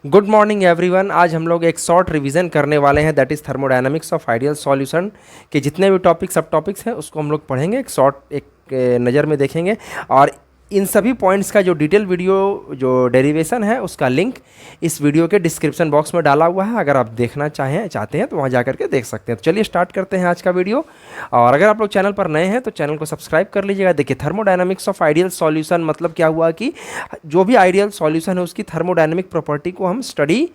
Good morning everyone. आज हम लोग एक शॉर्ट रिवीजन करने वाले हैं, that is thermodynamics of ideal solution के जितने भी सब टॉपिक्स हैं उसको हम लोग पढ़ेंगे, एक नज़र में देखेंगे। और इन सभी पॉइंट्स का जो डिटेल वीडियो जो डेरिवेशन है उसका लिंक इस वीडियो के डिस्क्रिप्शन बॉक्स में डाला हुआ है। अगर आप देखना चाहते हैं तो वहाँ जा करके देख सकते हैं। तो चलिए स्टार्ट करते हैं आज का वीडियो। और अगर आप लोग चैनल पर नए हैं तो चैनल को सब्सक्राइब कर लीजिएगा। देखिए, थर्मोडायनामिक्स ऑफ आइडियल सॉल्यूशन मतलब क्या हुआ कि जो भी आइडियल सॉल्यूशन है उसकी थर्मोडायनामिक प्रॉपर्टी को हम स्टडी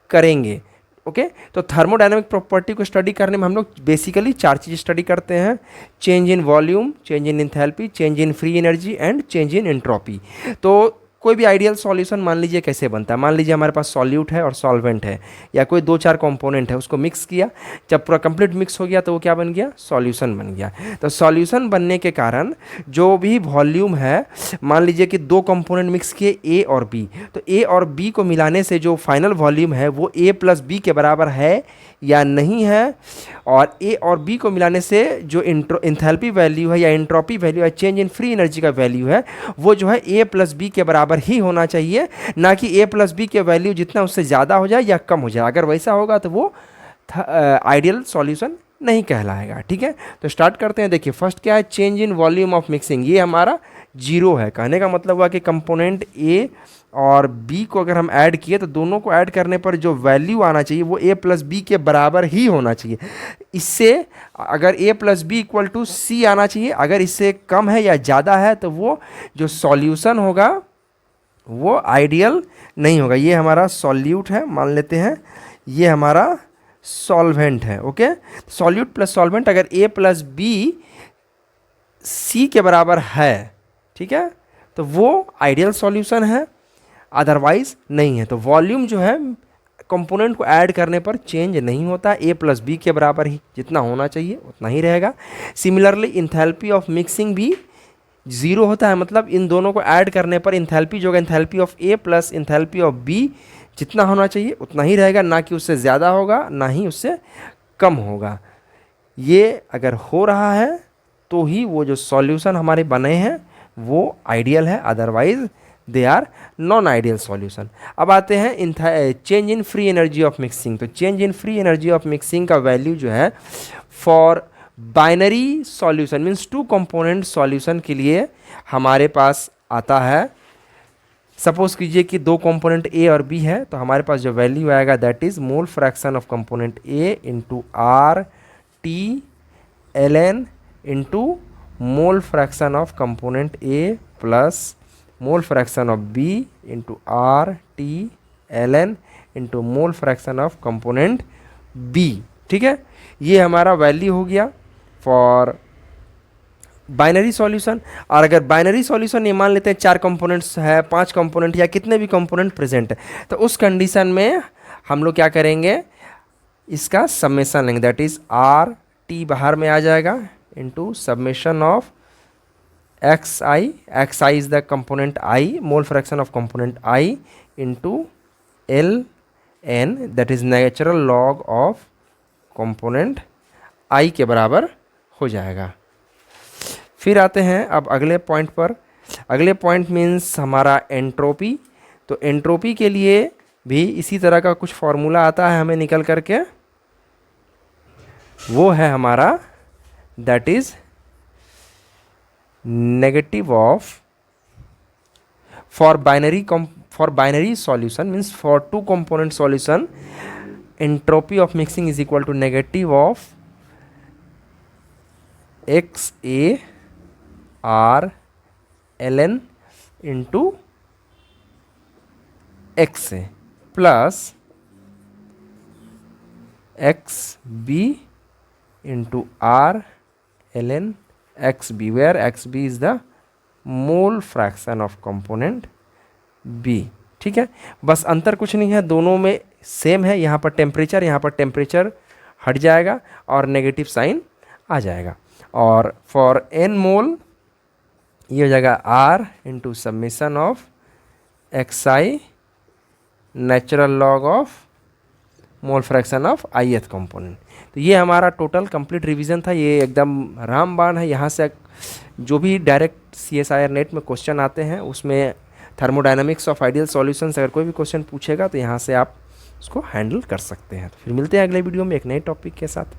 करेंगे। ओके, तो थर्मोडायनामिक प्रॉपर्टी को स्टडी करने में हम लोग बेसिकली 4 चीज़ स्टडी करते हैं: change in volume, change in enthalpy, change in free energy and change in entropy. तो कोई भी आइडियल सॉल्यूशन मान लीजिए कैसे बनता है। मान लीजिए हमारे पास सॉल्यूट है और सॉल्वेंट है, या कोई 2-4 कंपोनेंट है, उसको मिक्स किया। जब पूरा कंप्लीट मिक्स हो गया तो वो क्या बन गया? सॉल्यूशन बन गया। तो सॉल्यूशन बनने के कारण जो भी वॉल्यूम है, मान लीजिए कि 2 कंपोनेंट मिक्स किए ए और बी, तो ए और बी को मिलाने से जो फाइनल वॉल्यूम है वो ए प्लस बी के बराबर है या नहीं है। और ए और बी को मिलाने से जो इंथैल्पी वैल्यू है या एंट्रोपी वैल्यू या चेंज इन फ्री एनर्जी का वैल्यू है वो जो है ए प्लस बी के बराबर ही होना चाहिए, ना कि ए प्लस बी के वैल्यू जितना उससे ज़्यादा हो जाए या कम हो जाए। अगर वैसा होगा तो वो आइडियल सॉल्यूशन नहीं कहलाएगा। ठीक है, तो स्टार्ट करते हैं। देखिए, फर्स्ट क्या है? Change in volume of mixing. ये हमारा 0 है। कहने का मतलब हुआ कि कंपोनेंट ए और बी को अगर हम ऐड किए तो दोनों को ऐड करने पर जो वैल्यू आना चाहिए वो ए प्लस बी के बराबर ही होना चाहिए। इससे अगर ए प्लस बी इक्वल टू सी आना चाहिए। अगर इससे कम है या ज़्यादा है तो वो जो सॉल्यूशन होगा वो आइडियल नहीं होगा। ये हमारा सॉल्यूट है, मान लेते हैं। ये हमारा सॉल्वेंट है। ओके, सॉल्यूट प्लस सॉल्वेंट अगर ए प्लस बी सी के बराबर है, ठीक है, तो वो आइडियल सॉल्यूशन है, अदरवाइज नहीं है। तो वॉल्यूम जो है कंपोनेंट को ऐड करने पर चेंज नहीं होता, ए प्लस बी के बराबर ही जितना होना चाहिए उतना ही रहेगा। सिमिलरली इंथैल्पी ऑफ मिक्सिंग भी 0 होता है, मतलब इन दोनों को ऐड करने पर इंथैल्पी जो है enthalpy of A plus enthalpy of B जितना होना चाहिए उतना ही रहेगा, ना कि उससे ज़्यादा होगा ना ही उससे कम होगा। ये अगर हो रहा है तो ही वो जो सॉल्यूशन हमारे बने हैं वो आइडियल है, otherwise they are non ideal solution. अब आते हैं change in free energy of mixing. तो change in free energy of mixing का वैल्यू जो है for binary solution means 2 component solution के लिए हमारे पास आता है। सपोज कीजिए कि 2 कंपोनेंट ए और बी है, तो हमारे पास जो वैल्यू आएगा that is mole fraction of component A into R T L N into mole fraction of component A plus mole fraction of B into R T L N into mole fraction of component B. ठीक है, ये हमारा value हो गया for binary solution. और अगर binary solution ये मान लेते हैं 4 कंपोनेंट्स है, 5 कंपोनेंट या कितने भी कंपोनेंट प्रेजेंट है, तो उस कंडीशन में हम लोग क्या करेंगे? इसका समेशन लेंगे, दैट इज आर टी बाहर में आ जाएगा into summation of X I is the component I, mole fraction of component I into L N that is natural log of component I के बराबर हो जाएगा। फिर आते हैं अब अगले पॉइंट पर। अगले पॉइंट मीन्स हमारा एंट्रोपी। तो एंट्रोपी के लिए भी इसी तरह का कुछ फॉर्मूला आता है हमें निकल करके, वो है हमारा that is negative of for binary solution means for 2 component solution entropy of mixing is equal to negative of X A R L N into X A plus X B into R L N X B, where X B is the mole fraction of component B. ठीक है, बस अंतर कुछ नहीं है, दोनों में same है। यहाँ पर टेम्परेचर हट जाएगा और नेगेटिव साइन आ जाएगा। और फॉर एन मोल ये हो जाएगा R into summation of X I natural log of mole fraction of ith component. तो ये हमारा टोटल कंप्लीट रिवीजन था, ये एकदम रामबाण है। यहाँ से जो भी डायरेक्ट CSIR नेट में क्वेश्चन आते हैं उसमें थर्मोडायनामिक्स ऑफ आइडियल सॉल्यूशंस अगर कोई भी क्वेश्चन पूछेगा तो यहाँ से आप उसको हैंडल कर सकते हैं। तो फिर मिलते हैं अगले वीडियो में एक नए टॉपिक के साथ।